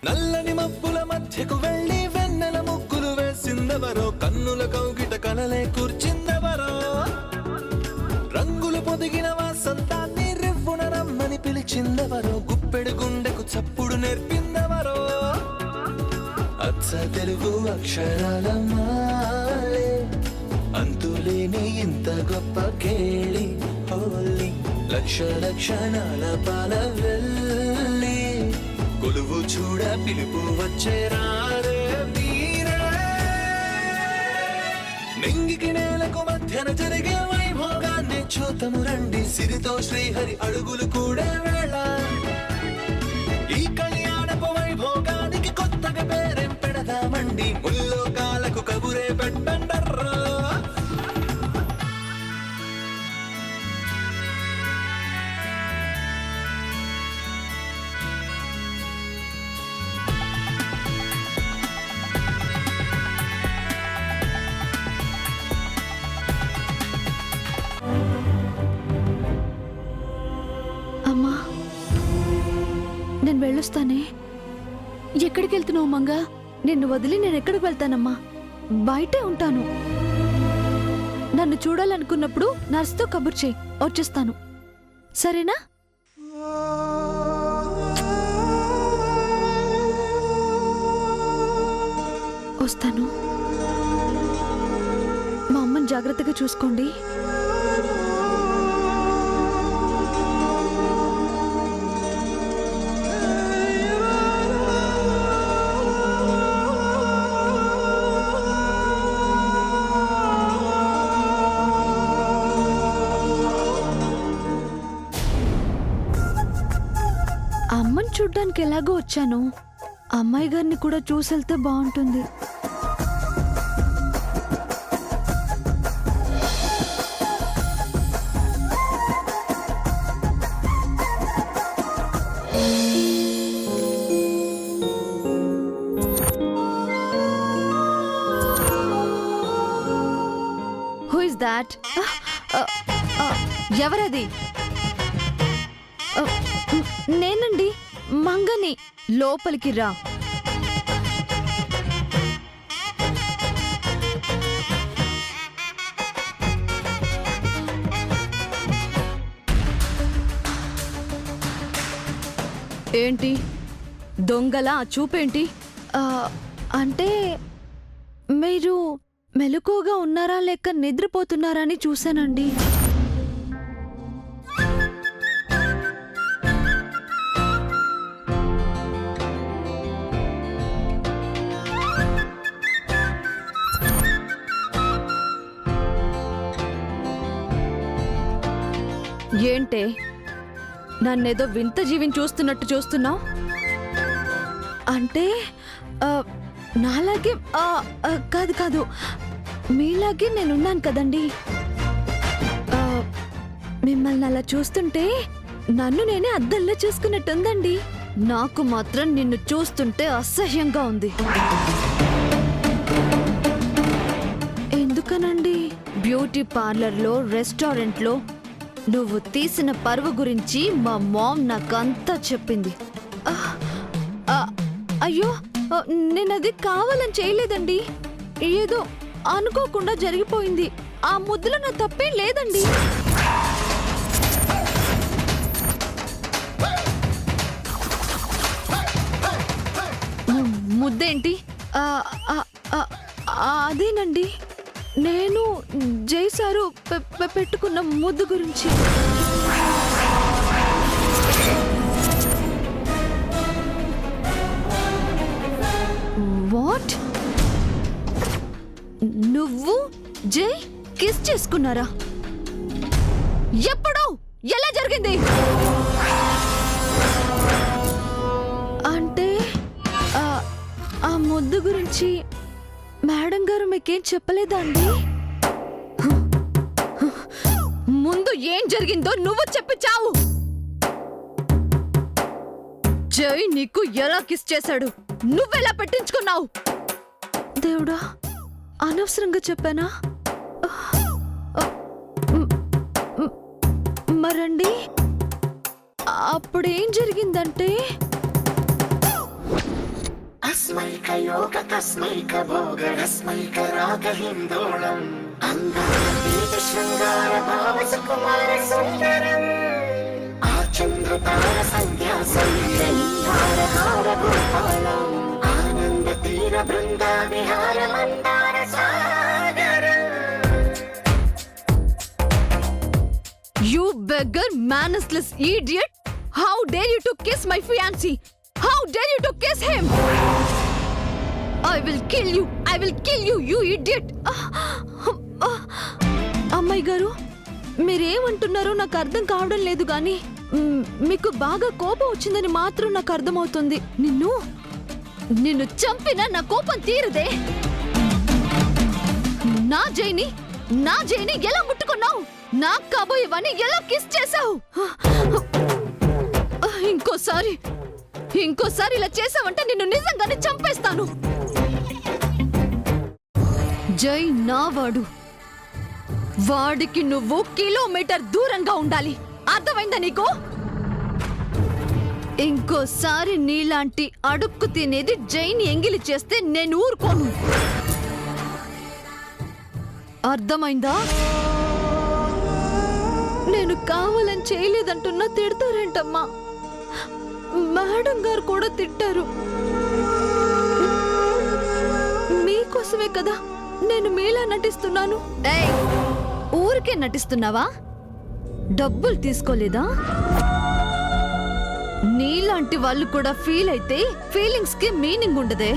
నల్లని మబ్బుల మధ్యకు వెళ్ళి వెన్నెల ముగ్గులు వేసిందెవరో, కన్నుల కౌగిట కలలే కూర్చిందెవరో, రంగులు పొదిగిన వాసంతాన్ని రివ్వున రమ్మని పిలిచిందెవరో, గుప్పెడు గుండెకు చప్పుడు నేర్పిందెవరో, అచ్చ తెలుగు అక్షరాల మాలే అంతులేని ఇంత గొప్ప కేళి హోలీ, లక్ష లక్షణాల పాల వెళ్ళి కొలువు చూడ పిలుపు వచ్చేరారే వీరే. నింగికి నేలకు మధ్యన జరిగే వైభోగాన్ని చూతము రండి, సిరితో శ్రీహరి అడుగులు కూడే వేళ, ఈ కళ్యాణపు వైభోగానికి కొత్తగా పేరేం పెడదామండి, ముల్లోకాలకు కబురే పెట్టండర్రా. అమ్మా, నేను వెళ్ళొస్తానే. ఎక్కడికి వెళ్తున్నావు మంగా? నిన్ను వదిలి నేను ఎక్కడికి వెళ్తానమ్మా? బయటే ఉంటాను. నన్ను చూడాలనుకున్నప్పుడు నర్సుతో కబుర్ చేయి, వచ్చేస్తాను. సరేనా? వస్తాను. మా అమ్మని జాగ్రత్తగా చూసుకోండి. అమ్మని చూడ్డానికి ఎలాగో వచ్చాను, అమ్మాయి గారిని కూడా చూసెళ్తే బాగుంటుంది. Who is that? ఎవరది? నేనండి, మంగని. లోపలికి రా. ఏంటి దొంగలా చూపేంటి? అంటే మీరు మెలకువగా ఉన్నారా లేక నిద్రపోతున్నారా అని చూశానండి. ఏంటే నన్నేదో వింత జీవిని చూస్తున్నట్టు చూస్తున్నావు? అంటే నాలాగే కాదు కాదు, మీలాగే నేనున్నాను కదండి. మిమ్మల్ని అలా చూస్తుంటే నన్ను నేనే అద్దంలో చూసుకున్నట్టుందండి. నాకు మాత్రం నిన్ను చూస్తుంటే అసహ్యంగా ఉంది. ఎందుకనండి? బ్యూటీ పార్లర్లో, రెస్టారెంట్లో నువ్వు తీసిన పరువు గురించి మా మామ్ నాకంతా చెప్పింది. అయ్యో, నేనది కావాలని చేయలేదండి. ఏదో అనుకోకుండా జరిగిపోయింది. ఆ ముద్దులో నా తప్పేం లేదండి. ముద్దేంటి? అదేనండి, నేను జై సారు పెట్టుకున్న ముద్దు గురించి. వాట్? నువ్వు జై కిస్ చేసుకున్నారా? ఎప్పుడు? ఎలా జరిగింది? అంటే ఆ ముద్దు గురించి మేడం గారు మీకేం చెప్పలేదా అండి? ముందు ఏం జరిగిందో నువ్వు చెప్పి చావు. జై నీకు ఎలా కిస్ చేశాడు? నువ్వెలా పెట్టించుకున్నావు? దేవుడా, అనవసరంగా చెప్పానా? మరండి అప్పుడేం జరిగిందంటే తస్మైకయోగ తస్మైక భోగ రస్మైక రాగ హిందోళం అందాల శృంగార భావ సుకుమార సుందరం ఆ చంద్రతార సంధ్యా సంధ్యార హార గోపాలం ఆనంద తీర బృంద విహార మందార సాగరం. You beggar, mannerless idiot! How dare you to kiss my fiancé? How dare you to kiss him? I will kill you! I will kill you, you idiot! అమ్మాయి గారు, మీరేమంటున్నారో నాకు అర్థం కావడం లేదు గాని మీకు బాగా కోపం వచ్చిందని మాత్రం నాకు అర్థమవుతుంది. నిన్ను చంపినా నా కోపం తీరదే. నా జైని ఎలా ముట్టుకున్నావు? నా కాబోయేవాణ్ణి ఎలా కిస్ చేశావు? ఇంకోసారి ఇలా చేసావంటే నిన్ను నిజంగానే చంపేస్తాను. జై నావాడు. వాడికి నువ్వు కిలోమీటర్ దూరంగా ఉండాలి. అర్థమైందా నీకు? ఇంకోసారి నీలాంటి అడుక్కు తినేది జైని ఎంగిలి చేస్తే నేను ఊరుకోను. అర్థమైందా? నేను కావాలని చేయలేదంటున్నా తిడతారేంటమ్మా? మేడం గారు కూడా తిట్టారు. మీకోసమే కదా నేను మీలా నటిస్తున్నాను. ఊరికే నటిస్తున్నావా? డబ్బులు తీసుకోలేదా? నీలాంటి వాళ్ళు కూడా ఫీల్ అయితే ఫీలింగ్స్ కి మీనింగ్ ఉండదే.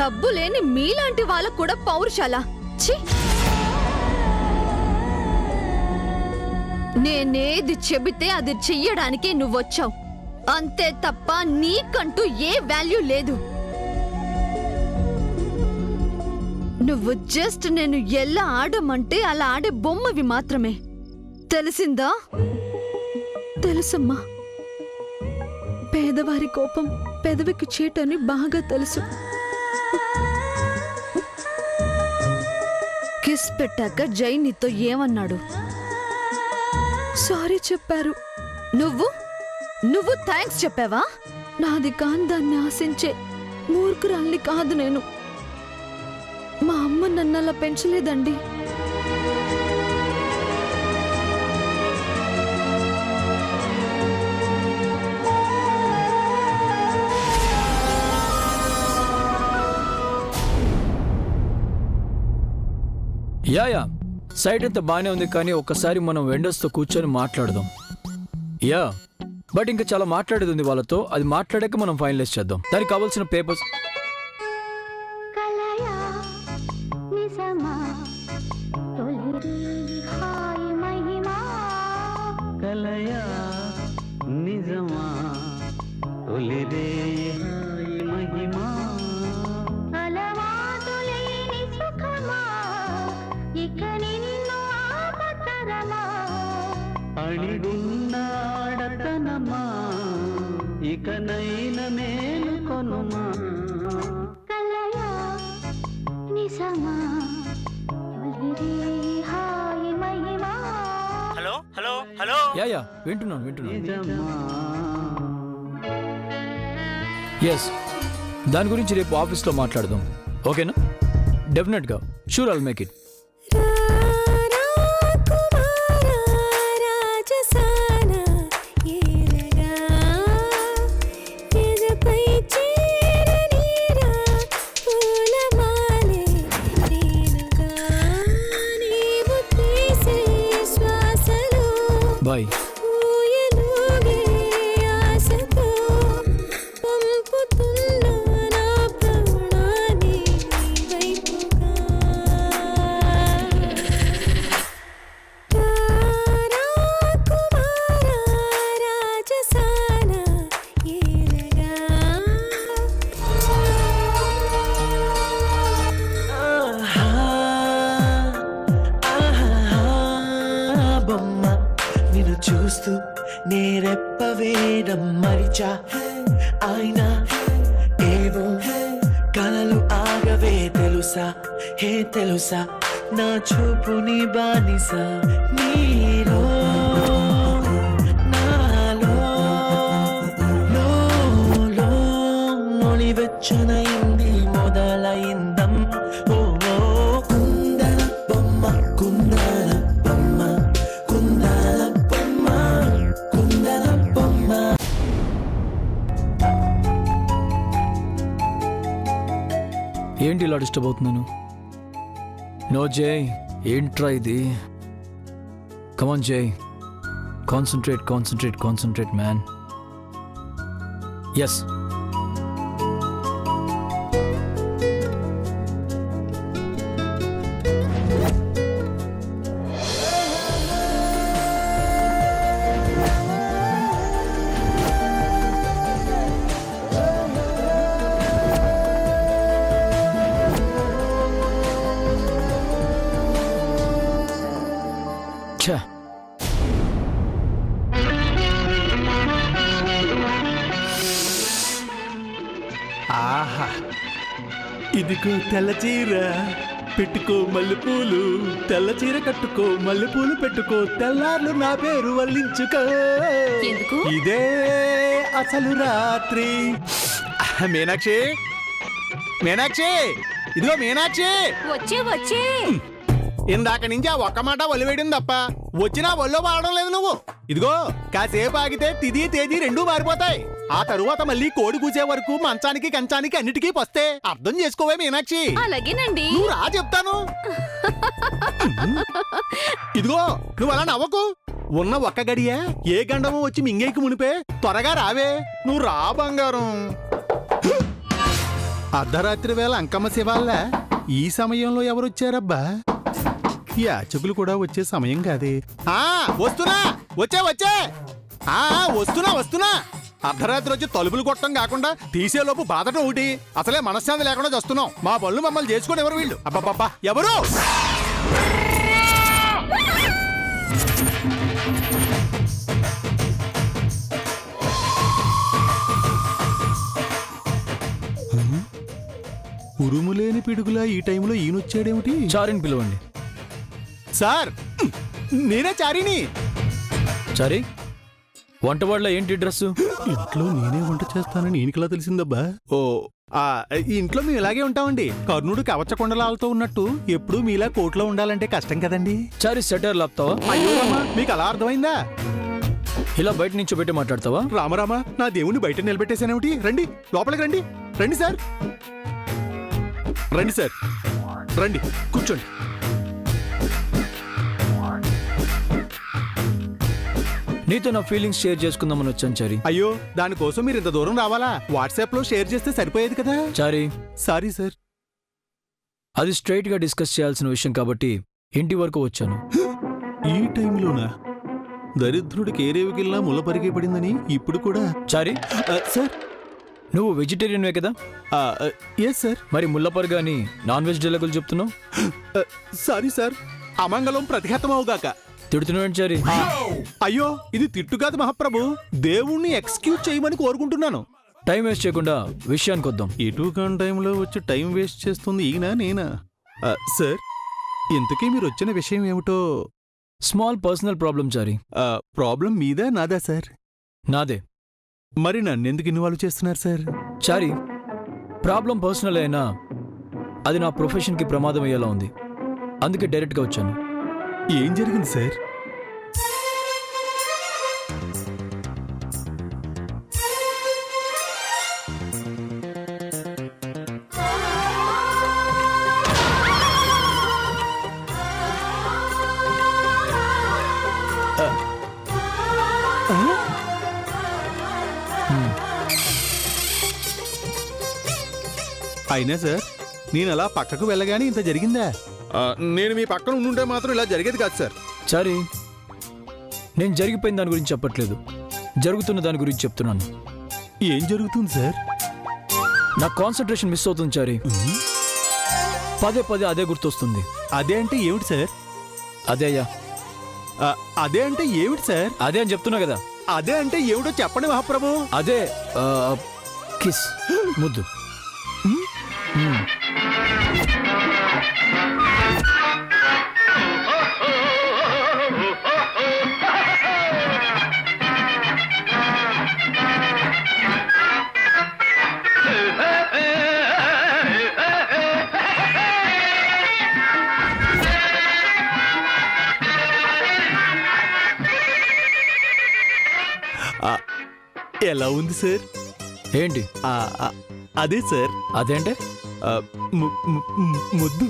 డబ్బు లేని మీలాంటి వాళ్ళకు కూడా పౌరుషాలా? ఛీ! నేనేది చెబితే అది చెయ్యడానికి నువ్వొచ్చావు అంతే తప్ప నీకంటూ ఏ వాల్యూ లేదు. నువ్వు జస్ట్ నేను ఎలా ఆడమంటే అలా ఆడే బొమ్మవి మాత్రమే. తెలిసిందా? తెలుసమ్మా. పేదవారి కోపం పెదవికి చేటని బాగా తెలుసు. కిస్ పెట్టాక జై నీతో ఏమన్నాడు? సారీ చెప్పారు. నువ్వు థ్యాంక్స్ చెప్పావా? నాది కాని దాన్ని ఆశించే మూర్ఖురాల్ని కాదు నేను. మా అమ్మ నన్ను అలా పెంచలేదండి. యా సైట్ అంతా బానే ఉంది, కానీ ఒక్కసారి మనం వెండర్స్తో కూర్చొని మాట్లాడదాం. యా బట్ ఇంకా చాలా మాట్లాడేది ఉంది వాళ్ళతో. అది మాట్లాడాక మనం ఫైనలైజ్ చేద్దాం. దానికి కావాల్సిన పేపర్స్ అడిగున్నాడతనమా ఇకనైన మేలు కొనుమా కలయా నిజమా హాయి మహిమా. హలో యా వింటున్నాను. ఎస్, దాని గురించి రేపు ఆఫీస్లో మాట్లాడదాం. ఓకేనా? డెఫినెట్గా, sure, I'll make it. Bye. చూస్తూ నేరెప్ప వేయడం మరిచా అయినా ఏవో కలలు ఆగవే తెలుసా తెలుసా నా చూపుని బానిసా నీలో నాలో ఇలా డిస్టర్బ్ అవుతున్నాను? నో జై, ఏంట్రా ఇది? Come on Jai, concentrate concentrate concentrate man. Yes, ఛా, ఆహా, ఇదిగో తెల్ల చీర పెట్టుకో మల్లెపూలు, తెల్ల చీర కట్టుకో మల్లెపూలు పెట్టుకో, తెల్లార్లు నా పేరు వల్లించుకో. ఎందుకు? ఇదే అసలు రాత్రి. మీనాక్షి, మీనాక్షి, ఇదిగో మీనాక్షి. వచ్చే వచ్చే ఇందాక నుంచి ఆ ఒక్క మాట వలివేయడం తప్ప వచ్చినా ఒళ్ళో పాడడం లేదు నువ్వు. ఇదిగో కాసేపు ఆగితే తిది తేదీ రెండూ మారిపోతాయి. ఆ తరువాత మళ్ళీ కోడి కూసే వరకు మంచానికి కంచానికి అన్నిటికీ పస్తే అర్థం చేసుకోవే మీనాక్షి. అలాగేనండి. నువ్వు రా చెప్తాను. ఇదిగో నువ్వు అలా నవ్వకు. ఉన్న ఒక్క గడియ ఏ గండమో వచ్చి మింగేకి మునిపే త్వరగా రావే. నువ్వు రా బంగారం. అర్ధరాత్రి వేళ అంకమ్మ శివాళ్ళ ఈ సమయంలో ఎవరొచ్చారబ్బా? యాచకులు కూడా వచ్చే సమయం కాదే. వస్తున్నా, వచ్చే వచ్చే. వస్తున్నా వస్తున్నా. అర్ధరాత్రి వచ్చి తలుపులు కొట్టడం కాకుండా తీసేలోపు బాధటం ఒకటి. అసలే మనశ్శాంతి లేకుండా చేస్తున్నాం. మా పనులు మమ్మల్ని చేసుకోండి ఎవరు వీళ్ళు? అబ్బబ్బబ్బా, ఎవరు? ఉరుములేని పిడుగులా ఈ టైంలో ఈయనొచ్చాడేమిటి? చారిని పిలవండి. సార్, నేనే చారిని. చారి, వంటవాళ్ళ ఏంటి డ్రెస్సు? ఇంట్లో నేనే వంట చేస్తానని ఈయనకిలా తెలిసిందబ్బా. ఓ, ఈ ఇంట్లో మేము ఇలాగే ఉంటామండి. కర్ణుడు కవచకొండలాలతో ఉన్నట్టు ఎప్పుడూ మీలా కోట్లో ఉండాలంటే కష్టం కదండి. చారి, సెటర్ లాప్తావా? అయ్యో రామా, మీకు అలా అర్థమైందా? ఇలా బయట నుంచి పెట్టి మాట్లాడతావా? రామరామా, నా దేవుణ్ణి బయట నిలబెట్టేశానేమిటి? రండి లోపలికి రండి. రండి సార్, రండి సార్, రండి కూర్చోండి. నీతో నా ఫీలింగ్స్ షేర్ చేసుకుందామని వచ్చాను చారి. అయ్యో, దానికోసం మీరు ఇంత దూరం రావాలా? వాట్సాప్ లో షేర్ చేస్తే సరిపోయేది కదా. చారి, సారీ సార్. అది స్ట్రైట్ గా డిస్కస్ చేయాల్సిన విషయం కాబట్టి ఇంటి వరకు వచ్చాను. ఈ టైంలోనా? దరిద్రుడికి ఏరేవికిల్లా ముళ్ళ పరిగే పడిందని ఇప్పుడు కూడా. చారి, సార్, నువ్వు వెజిటేరియన్వే కదా? Yes sir. మరి ముల్లపర్గా అని నాన్ వెజ్ డైలాగులు చెప్తున్నావు? సారీ సార్, అమంగళం ప్రతిహతమవుగాక. తిడుతున్నావు చారి? అయ్యో, ఇది తిట్టు కాదు మహాప్రభు. దేవుణ్ణి ఎక్స్క్యూజ్ చేయమని కోరుకుంటున్నాను. టైం వేస్ట్ చేయకుండా విషయానికి వద్దాం. ఎటు కాని టైంలో వచ్చి టైం వేస్ట్ చేస్తుంది ఈయన నేనా? సార్, ఇంతకీ మీరు వచ్చిన విషయం ఏమిటో? స్మాల్ పర్సనల్ ప్రాబ్లం చారి. ప్రాబ్లం మీదా నాదా సార్? నాదే. మరి నన్నెందుకు ఇన్వాల్వ్ చేస్తున్నారు సార్? చారి, ప్రాబ్లం పర్సనల్ అయినా అది నా ప్రొఫెషన్కి ప్రమాదం అయ్యేలా ఉంది. అందుకే డైరెక్ట్గా వచ్చాను. ఏం జరిగింది సార్? అయినా సార్, నేను అలా పక్కకు వెళ్ళగానే ఇంత జరిగిందా? నేను మీ పక్కన ఉండుంటే మాత్రం ఇలా జరిగేది కాదు సార్. చారి, నేను జరిగిపోయిన దాని గురించి చెప్పట్లేదు, జరుగుతున్న దాని గురించి చెప్తున్నాను. ఏం జరుగుతుంది సార్? నా కాన్సన్ట్రేషన్ మిస్ అవుతుంది చారి. పదే పదే అదే గుర్తొస్తుంది. అదే అంటే ఏమిటి సార్? అదే అయ్యా. అదే అంటే ఏమిటి సార్? అదే అని చెప్తున్నా కదా. అదే అంటే ఏమిటో చెప్పండి మహాప్రభు. అదే కిస్, ముద్దు. ఎలా ఉంది సార్? ఏంటి అదే సార్. అదేంటే? ముద్దు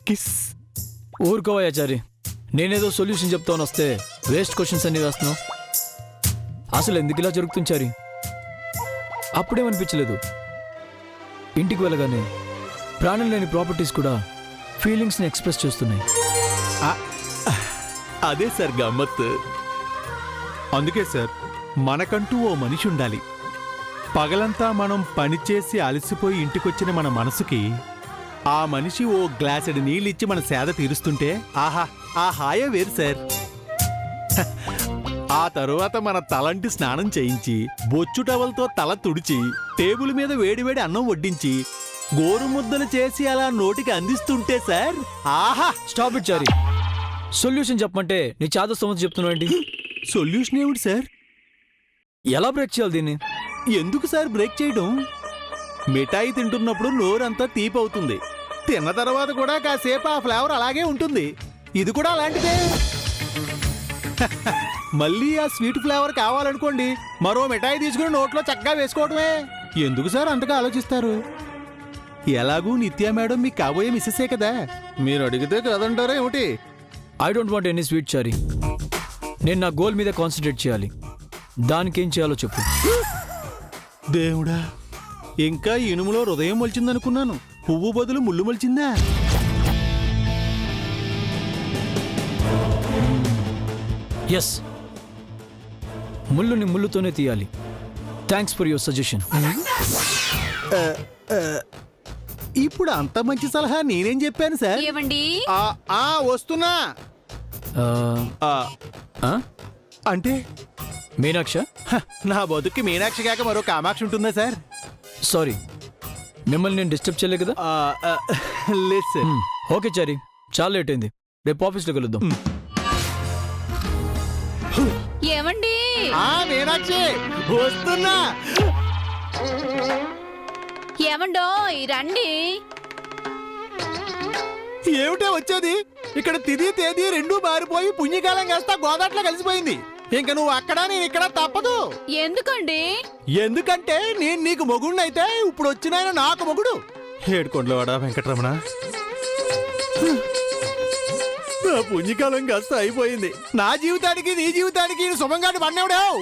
కిస్. ఊరుకోవయ్యాచారి, నేనేదో సొల్యూషన్ చెప్తాను వస్తే వేస్ట్ క్వశ్చన్స్ అన్ని వేస్తున్నావు. అసలు ఎందుకు ఇలా జరుగుతుంది చారి? అప్పుడేమనిపించలేదు, ఇంటికి వెళ్ళగానే ప్రాణం లేని ప్రాపర్టీస్ కూడా ఫీలింగ్స్ని ఎక్స్ప్రెస్ చేస్తున్నాయి. అదే సార్ గమ్మత్. అందుకే సార్ మనకంటూ ఓ మనిషి ఉండాలి. పగలంతా మనం పనిచేసి అలసిపోయి ఇంటికొచ్చిన మన మనసుకి ఆ మనిషి ఓ గ్లాసెడు నీళ్ళిచ్చి మన సేద తీరుస్తుంటే ఆహా ఆ హాయే వేరు సార్. ఆ తరువాత మన తలంటి స్నానం చేయించి బొచ్చు టవల్తో తల తుడిచి టేబుల్ మీద వేడివేడి అన్నం వడ్డించి గోరుముద్దలు చేసి అలా నోటికి అందిస్తుంటే సార్ ఆహా. స్టాప్ ఇట్ చారి, సొల్యూషన్ చెప్పమంటే నీ చాద సమస్య చెప్తున్నావు ఏంటి? సొల్యూషన్ ఏమిటి సార్? ఎలా బ్రేక్ చేయాలి దీన్ని? ఎందుకు సార్ బ్రేక్ చేయడం? మిఠాయి తింటున్నప్పుడు నోరంతా తీపవుతుంది, తిన్న తర్వాత కూడా కాసేపు ఆ ఫ్లేవర్ అలాగే ఉంటుంది. ఇది కూడా అలాంటిదే. మళ్ళీ ఆ స్వీట్ ఫ్లేవర్ కావాలనుకోండి, మరో మిఠాయి తీసుకుని నోట్లో చక్కగా వేసుకోవడమే. ఎందుకు సార్ అంతగా ఆలోచిస్తారు? ఎలాగూ నిత్యా మేడం మీకు కాబోయే మిస్సెసే కదా, మీరు అడిగితే కదంటారా ఏమిటి? I don't want any sweet Chari. నేను నా గోల్ మీద కాన్సన్ట్రేట్ చేయాలి. దానికి ఏం చేయాలో చెప్పు. దేవుడా, ఇంకా ఇనుములో హృదయం మొలిచిందనుకున్నాను, పువ్వు బదులు ముళ్ళు మొలిచిందా? ఎస్, ముళ్ళుని ముళ్ళుతోనే తీయాలి. Thanks for your suggestion. ఇప్పుడు అంత మంచి సలహా నేనేం చెప్పాను సార్? ఏమండి? వస్తున్నా. అంటే మీనాక్ష? నా బతుక్కి మీనాక్షి కాక మరో కామాక్షి ఉంటుందా సార్? సారీ, మిమ్మల్ని నేను డిస్టర్బ్ చేయలే కదా? లేదు సార్. ఓకే చారి, చాలా లేట్ అయింది, రేపు ఆఫీస్లో కలుద్దాం. ఏమండి? మీనాక్షి వస్తున్నా. ఏమండో రండి. ఏమిటే వచ్చేది? ఇక్కడ తిది తేదీ రెండూ మారిపోయి పుణ్యకాలం కాస్తా గోదాట్లో కలిసిపోయింది. ఇంక నువ్వు అక్కడ నేను ఇక్కడ తప్పదు. ఎందుకండి? ఎందుకంటే నేను నీకు మొగుడినైతే ఇప్పుడు వచ్చిన ఆయన నాకు మొగుడు. ఏడుకొండలవాడా వెంకటరమణ, నా పుణ్యకాలం కాస్త అయిపోయింది. నా జీవితానికి నీ జీవితానికి శుభంగా పడినవుడావు.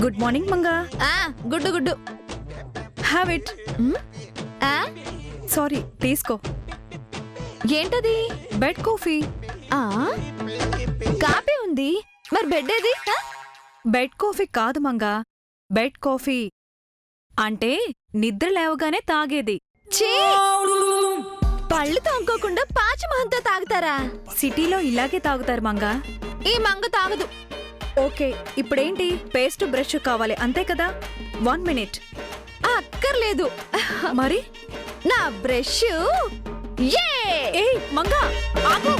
Good morning Manga. గుడ్డు గుడ్డు. Have it. సారీ, తీసుకో. ఏంటది? Bed coffee. కాఫీ ఉంది, మరి బెడ్ ఏది? బెడ్ కాఫీ కాదు మంగా, బెడ్ కాఫీ అంటే నిద్ర లేవగానే తాగేది. ఛీ! పళ్ళు తాగుకోకుండా పాచిమహంతో తాగుతారా? సిటీలో ఇలాగే తాగుతారు మంగా. ఈ మంగ తాగదు. ఓకే, ఇప్పుడేంటి? పేస్ట్ బ్రష్ కావాలి అంతే కదా? 1 minute. అక్కర్లేదు. మరి నా బ్రష్. ఏయ్ మంగా, ఆగు.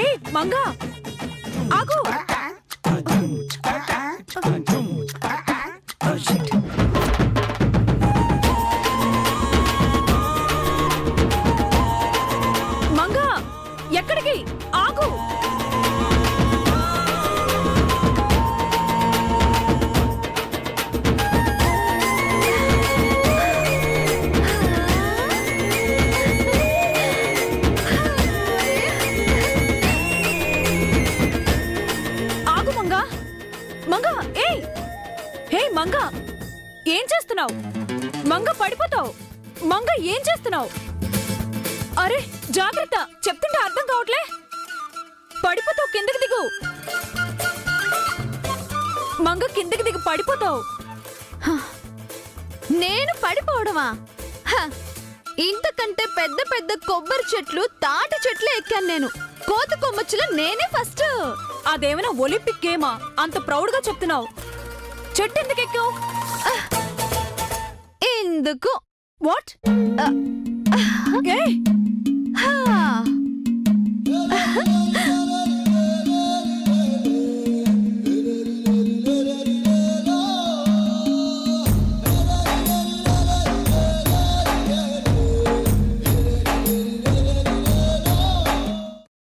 ఏయ్ మంగా, ఆగు. మంగా, ఎక్కడికి? ఆగు. ఆగు మంగా. మంగా, ఏయ్ హే మంగా, ఏం చేస్తున్నావు? మంగా పడిపోతావు. మంగా ఏం చేస్తున్నావు? అరే జాగ్రత్త, చెప్తుంటే అర్థం కావట్లే. పడిపోతావు, కిందకి దిగు. మంగ కిందకి దిగు, పడిపోతావు. నేను పడిపోవడమా? ఇంతకంటే పెద్ద పెద్ద కొబ్బరి చెట్లు, తాటి చెట్లు ఎక్కాను నేను. కోతి కొమ్మచ్చులో నేనే ఫస్ట్. అదేమైనా ఒలింపిక్ గేమా అంత ప్రౌడ్ గా చెప్తున్నావు? చెట్టు ఎందుకు ఎక్కావు? ఎందుకు? వాట్? హా.